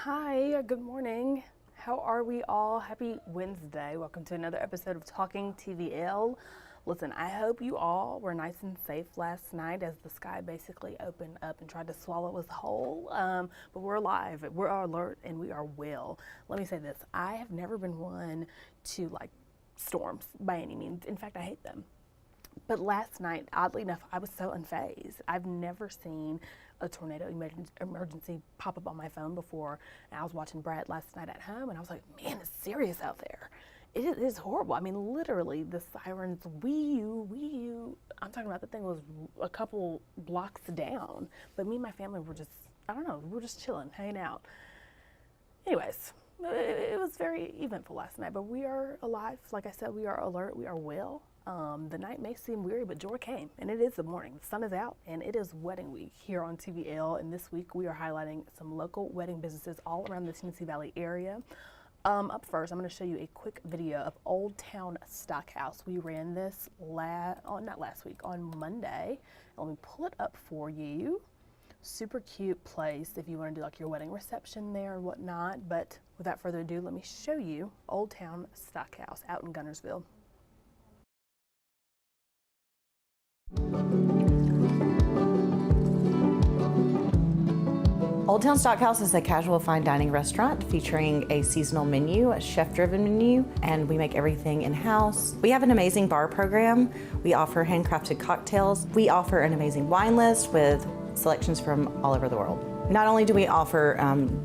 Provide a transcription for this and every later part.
Hi, good morning. How are we all? Happy Wednesday. Welcome to another episode of Talking TVL. Listen, I hope you all were nice and safe last night as the sky basically opened up and tried to swallow us whole. But we're alive, we're alert, and we are well. Let me say this, I have never been one to like storms by any means. In fact, I hate them. But last night, oddly enough, I was so unfazed. I've never seen a tornado emergency pop up on my phone before. And I was watching Brad last night at home, and I was like, man, it's serious out there. It is horrible. I mean, literally, the sirens, wee you. I'm talking about the thing was a couple blocks down. But me and my family were just, I don't know, we were just chilling, hanging out. Anyways, it was very eventful last night, but we are alive. Like I said, we are alert, we are well. The night may seem weary, but joy came, and it is the morning. The sun is out, and it is wedding week here on TVL. And this week, we are highlighting some local wedding businesses all around the Tennessee Valley area. Up first, I'm going to show you a quick video of Old Town Stockhouse. We ran this not last week, on Monday. Let me pull it up for you. Super cute place if you want to do like your wedding reception there and whatnot. But without further ado, let me show you Old Town Stockhouse out in Gunnersville. Old Town Stockhouse is a casual fine dining restaurant featuring a seasonal menu, a chef-driven menu, and we make everything in-house. We have an amazing bar program. We offer handcrafted cocktails. We offer an amazing wine list with selections from all over the world. Not only do we offer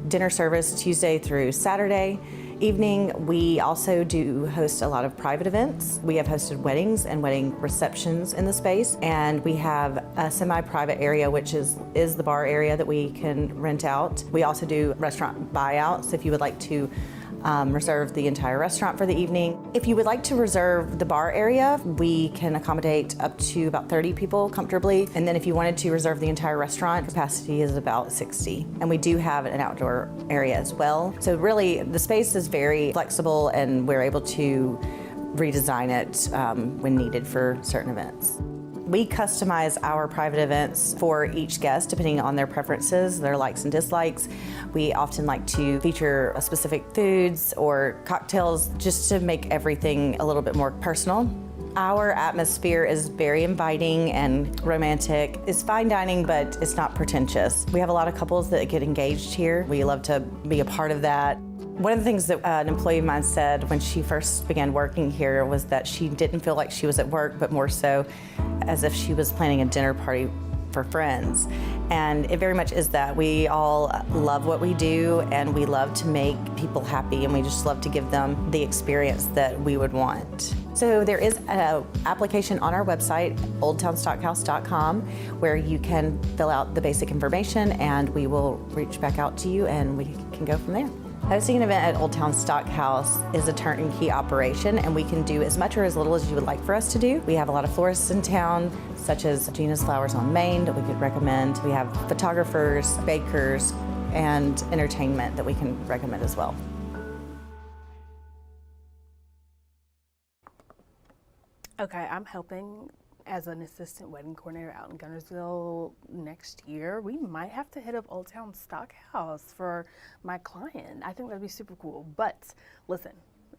dinner service Tuesday through Saturday evening, we also do host a lot of private events. We have hosted weddings and wedding receptions in the space, and we have a semi-private area, which is the bar area that we can rent out. We also do restaurant buyouts if you would like to reserve the entire restaurant for the evening. If you would like to reserve the bar area, we can accommodate up to about 30 people comfortably. And then if you wanted to reserve the entire restaurant, capacity is about 60. And we do have an outdoor area as well. So really, the space is very flexible, and we're able to redesign it when needed for certain events. We customize our private events for each guest depending on their preferences, their likes and dislikes. We often like to feature specific foods or cocktails just to make everything a little bit more personal. Our atmosphere is very inviting and romantic. It's fine dining, but it's not pretentious. We have a lot of couples that get engaged here. We love to be a part of that. One of the things that an employee of mine said when she first began working here was that she didn't feel like she was at work, but more so as if she was planning a dinner party for friends. And it very much is that. We all love what we do, and we love to make people happy, and we just love to give them the experience that we would want. So there is an application on our website, oldtownstockhouse.com, where you can fill out the basic information, and we will reach back out to you, and we can go from there. Hosting an event at Old Town Stockhouse is a turnkey operation, and we can do as much or as little as you would like for us to do. We have a lot of florists in town, such as Gina's Flowers on Main that we could recommend. We have photographers, bakers, and entertainment that we can recommend as well. Okay, I'm helping as an assistant wedding coordinator out in Gunnersville next year. We might have to hit up Old Town Stockhouse for my client. I think that'd be super cool. But listen,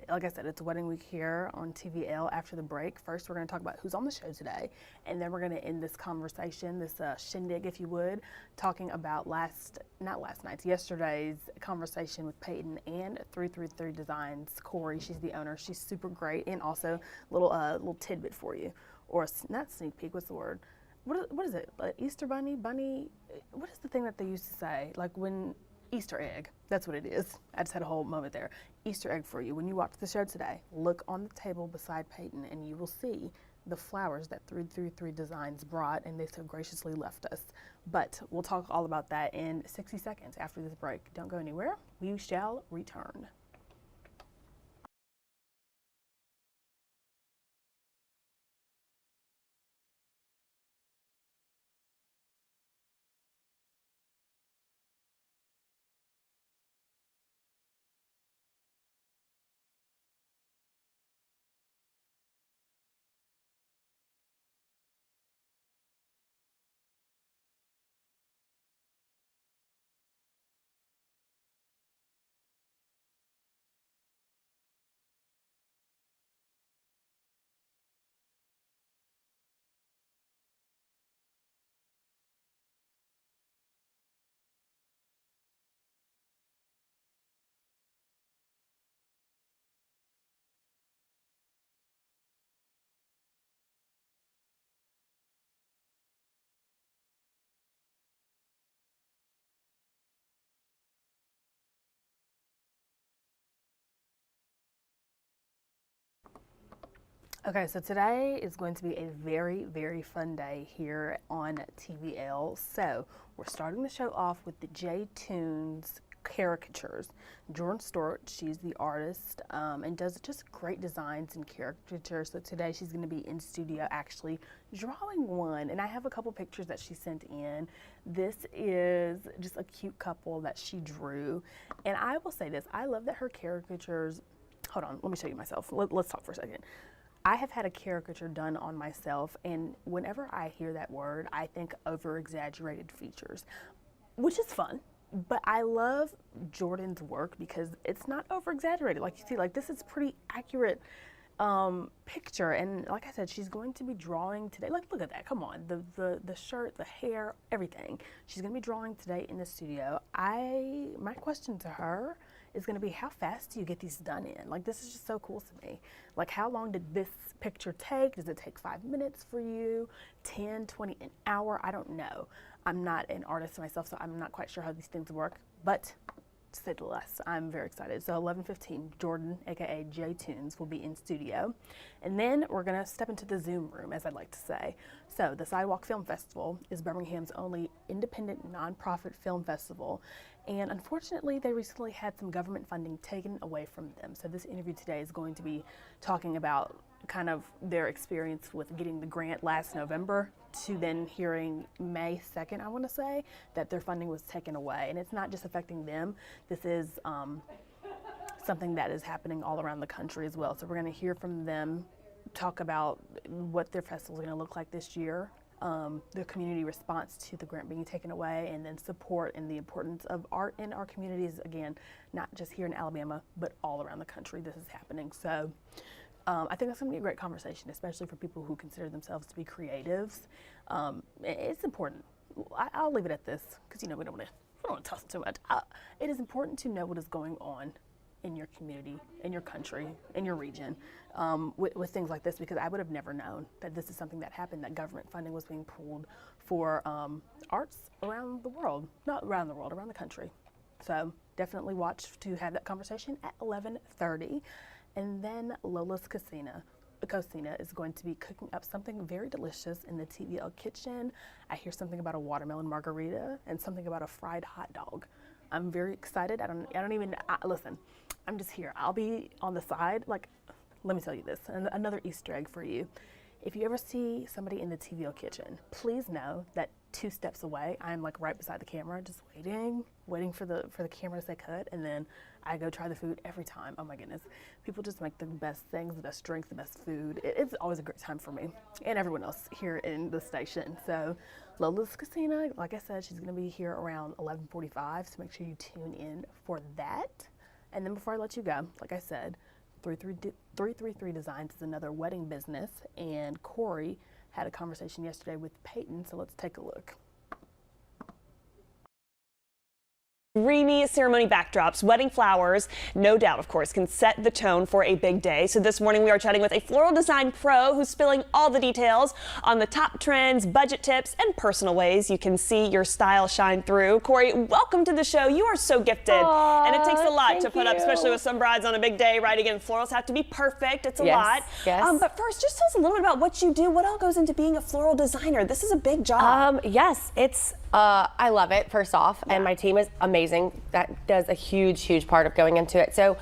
like I said, it's wedding week here on TVL. After the break, first we're going to talk about who's on the show today, and then we're going to end this conversation, this shindig, if you would, talking about yesterday's conversation with Peyton and 333 Designs. Corey, she's the owner. She's super great, and also little tidbit for you, or not sneak peek. What's the word? What is it? Easter bunny? What is the thing that they used to say? Like when Easter egg. That's what it is. I just had a whole moment there. Easter egg for you. When you watch the show today, look on the table beside Peyton, and you will see the flowers that 333 Designs brought, and they so graciously left us. But we'll talk all about that in 60 seconds after this break. Don't go anywhere. We shall return. Okay, so today is going to be a very, very fun day here on TVL. So we're starting the show off with the J-Tunes caricatures. Jordan Stewart, she's the artist and does just great designs and caricatures. So today she's going to be in studio actually drawing one. And I have a couple pictures that she sent in. This is just a cute couple that she drew. And I will say this, I love that her caricatures, hold on, let me show you myself. Let's talk for a second. I have had a caricature done on myself, and whenever I hear that word, I think over-exaggerated features, which is fun. But I love Jordan's work because it's not over-exaggerated. Like you see, like this is pretty accurate picture. And like I said, she's going to be drawing today. Like, look at that. Come on. The shirt, the hair, everything. She's going to be drawing today in the studio. My question to her is going to be, how fast do you get these done in? Like, this is just so cool to me. Like, how long did this picture take? Does it take 5 minutes for you? 10, 20, an hour? I don't know. I'm not an artist myself, so I'm not quite sure how these things work, but to say the least, I'm very excited. So 11:15, Jordan, aka J-Tunes, will be in studio. And then we're gonna step into the Zoom room, as I'd like to say. So the Sidewalk Film Festival is Birmingham's only independent nonprofit film festival. And unfortunately, they recently had some government funding taken away from them. So this interview today is going to be talking about kind of their experience with getting the grant last November to then hearing May 2nd, I want to say, that their funding was taken away. And it's not just affecting them. This is something that is happening all around the country as well. So we're going to hear from them, talk about what their festival is going to look like this year, their community response to the grant being taken away, and then support and the importance of art in our communities, again, not just here in Alabama, but all around the country this is happening. So I think that's going to be a great conversation, especially for people who consider themselves to be creatives. It's important. I'll leave it at this because, we don't want to tussle too much. It is important to know what is going on in your community, in your country, in your region, with things like this, because I would have never known that this is something that happened, that government funding was being pulled for arts around the world, not around the world, around the country. So definitely watch to have that conversation at 11:30. And then Lola's Cocina is going to be cooking up something very delicious in the TVL kitchen. I hear something about a watermelon margarita and something about a fried hot dog. I'm very excited. Listen, I'm just here. I'll be on the side. Like, let me tell you this, another Easter egg for you. If you ever see somebody in the TVL kitchen, please know that 2 steps away, I'm like right beside the camera, just waiting for the camera to say cut, and then I go try the food every time. Oh my goodness. People just make the best things, the best drinks, the best food. It's always a great time for me and everyone else here in the station. So Lola's Casino, like I said, she's gonna be here around 11:45, so make sure you tune in for that. And then before I let you go, like I said, 333 Designs is another wedding business, and Corey had a conversation yesterday with Peyton, so let's take a look. Dreamy ceremony backdrops, wedding flowers, no doubt, of course, can set the tone for a big day. So this morning we are chatting with a floral design pro who's spilling all the details on the top trends, budget tips, and personal ways you can see your style shine through. Corey, welcome to the show. You are so gifted. And it takes a lot to put up, especially with some brides on a big day, right? Again, florals have to be perfect. It's a lot. Yes. But first, just tell us a little bit about what you do. What all goes into being a floral designer? This is a big job. Yes, it's I love it, first off, and my team is amazing. That does a huge part of going into it. So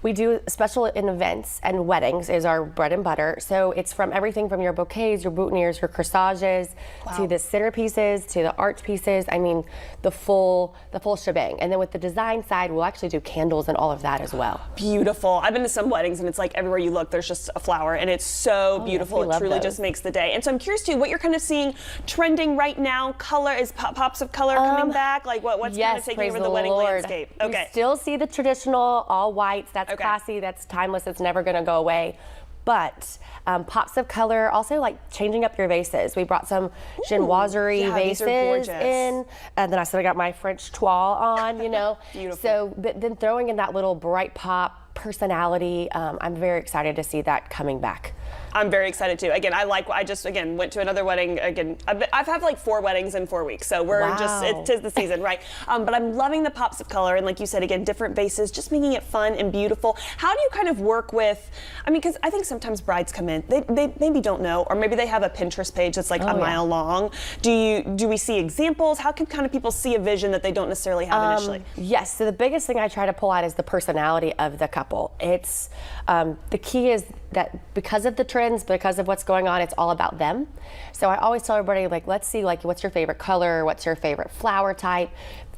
we do special in events, and weddings is our bread and butter. So it's from everything from your bouquets, your boutonnieres, your corsages, to the centerpieces, to the arch pieces. I mean, the full shebang. And then with the design side, we'll actually do candles and all of that as well. Beautiful. I've been to some weddings, and it's like everywhere you look, there's just a flower, and it's so beautiful. Yes, it truly those. just makes the day. And so I'm curious too, what you're kind of seeing trending right now. Color is pops of color coming back. Like what's kind of taking over the wedding landscape? Okay. We still see the traditional all whites. That's classy. That's timeless. It's never going to go away. But pops of color, also like changing up your vases. We brought some chinoiserie vases in, and then I said I got my French toile on, Beautiful. So then throwing in that little bright pop personality, I'm very excited to see that coming back. I'm very excited too. Again, I just went to another wedding. Again, I've had like 4 weddings in 4 weeks, so we're just, it is the season, right? But I'm loving the pops of color, and like you said, again, different bases, just making it fun and beautiful. How do you kind of work with, I mean, because I think sometimes brides come in, they maybe don't know, or maybe they have a Pinterest page that's like a mile long. Do we see examples? How can kind of people see a vision that they don't necessarily have initially? Yes, so the biggest thing I try to pull out is the personality of the couple. It's, the key is that because of the trends, because of what's going on, it's all about them. So I always tell everybody, like, let's see, like, what's your favorite color? What's your favorite flower type?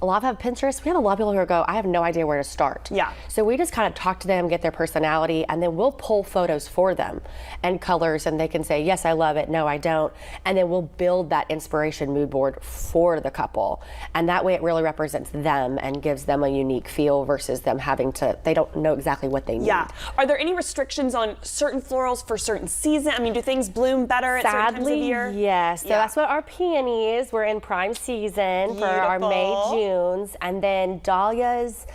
A lot of Pinterest, we have a lot of people who go, I have no idea where to start. Yeah. So we just kind of talk to them, get their personality, and then we'll pull photos for them and colors, and they can say, yes, I love it, no, I don't. And then we'll build that inspiration mood board for the couple. And that way it really represents them and gives them a unique feel versus them having to, they don't know exactly what they need. Yeah. Are there any restrictions on certain florals for certain seasons? I mean, do things bloom better at certain times of year? Yes. So that's what our peonies, we're in prime season for our May, June. And then dahlias,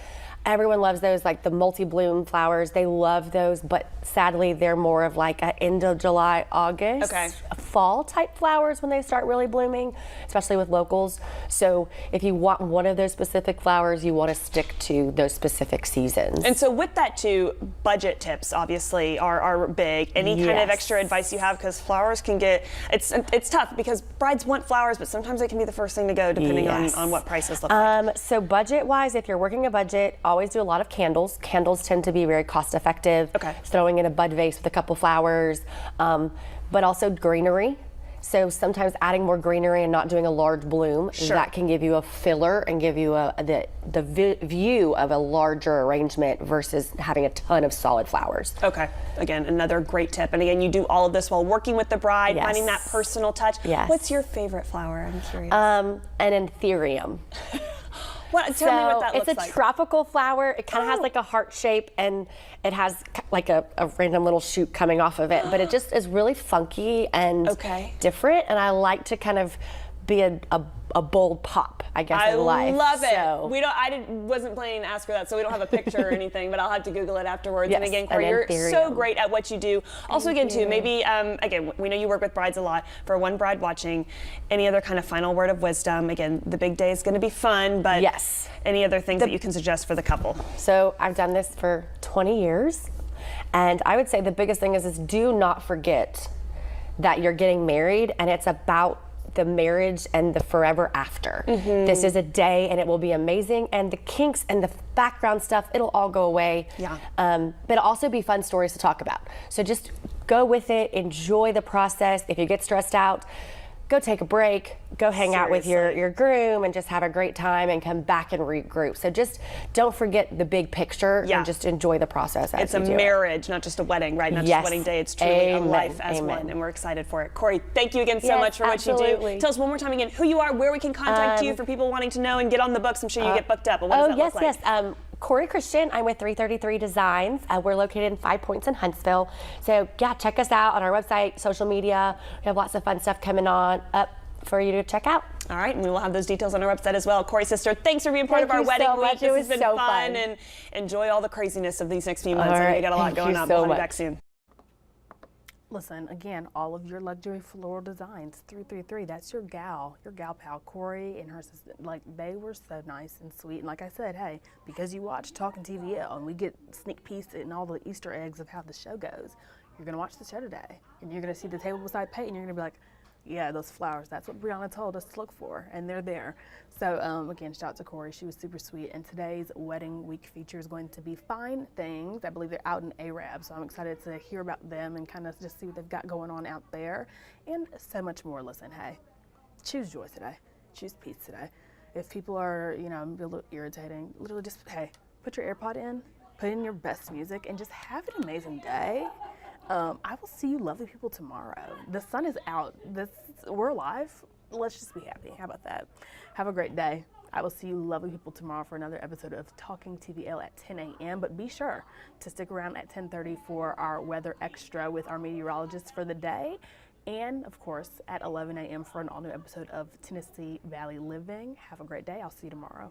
everyone loves those, like the multi-bloom flowers. They love those, but sadly they're more of like an end of July, August, fall type flowers when they start really blooming, especially with locals. So if you want one of those specific flowers, you want to stick to those specific seasons. And so with that too, budget tips obviously are big. Any kind of extra advice you have, because flowers can get, it's tough because brides want flowers, but sometimes it can be the first thing to go depending on what prices look like. So budget wise, if you're working a budget, always do a lot of candles. Candles tend to be very cost effective. Throwing in a bud vase with a couple flowers, but also greenery. So sometimes adding more greenery and not doing a large bloom, that can give you a filler and give you the view of a larger arrangement versus having a ton of solid flowers. Okay, again, another great tip. And again, you do all of this while working with the bride, finding that personal touch. What's your favorite flower? I'm curious. An anthurium. Tell me what that looks like. It's a tropical flower. It kind of has like a heart shape, and it has like a random little shoot coming off of it. But it just is really funky and different. And I like to kind of be a bold pop, I guess, in life. I love it. So. I wasn't planning to ask for that, so we don't have a picture or anything, but I'll have to Google it afterwards. Yes, and again, Corey, you're so great at what you do. Also, again, too, maybe, again, we know you work with brides a lot. For one bride watching, any other kind of final word of wisdom? Again, the big day is going to be fun, but any other things that you can suggest for the couple? So I've done this for 20 years, and I would say the biggest thing is do not forget that you're getting married, and it's about the marriage and the forever after. This is a day, and it will be amazing, and the kinks and the background stuff, it'll all go away. But it'll also be fun stories to talk about. So just go with it, enjoy the process. If you get stressed out, go take a break, go hang out with your groom and just have a great time and come back and regroup. So just don't forget the big picture and just enjoy the process as It's a marriage, not just a wedding, right? Not just a wedding day, it's truly a life as one, and we're excited for it. Corey, thank you again so much for what you do. Tell us one more time again who you are, where we can contact you for people wanting to know and get on the books. I'm sure you get booked up, but what does that look like? Yes. Corey Christian, I'm with 333 Designs. We're located in 5 Points in Huntsville. So yeah, check us out on our website, social media. We have lots of fun stuff coming on up for you to check out. All right, and we will have those details on our website as well. Corey's sister, thanks for being part of our wedding week. This has been so fun, and enjoy all the craziness of these next few months. I know you got a lot going on. We'll have you back soon. Listen, again, all of your luxury floral designs, 333, that's your gal pal, Corey and her assistant. Like, they were so nice and sweet. And like I said, hey, because you watch Talking TVL and we get sneak peeks and all the Easter eggs of how the show goes, you're going to watch the show today. And you're going to see the table beside Peyton, and you're going to be like, yeah, those flowers, that's what Breona told us to look for, and they're there. So again, shout out to Corey, she was super sweet, and today's wedding week feature is going to be Fine Things. I believe they're out in Arab, so I'm excited to hear about them and kind of just see what they've got going on out there, and so much more. Listen, hey, choose joy today, choose peace today. If people are, a little irritating, literally just, hey, put your AirPod in, put in your best music, and just have an amazing day. I will see you lovely people tomorrow. The sun is out. We're alive. Let's just be happy. How about that? Have a great day. I will see you lovely people tomorrow for another episode of Talking TVL at 10 a.m. But be sure to stick around at 10:30 for our weather extra with our meteorologist for the day. And, of course, at 11 a.m. for an all-new episode of Tennessee Valley Living. Have a great day. I'll see you tomorrow.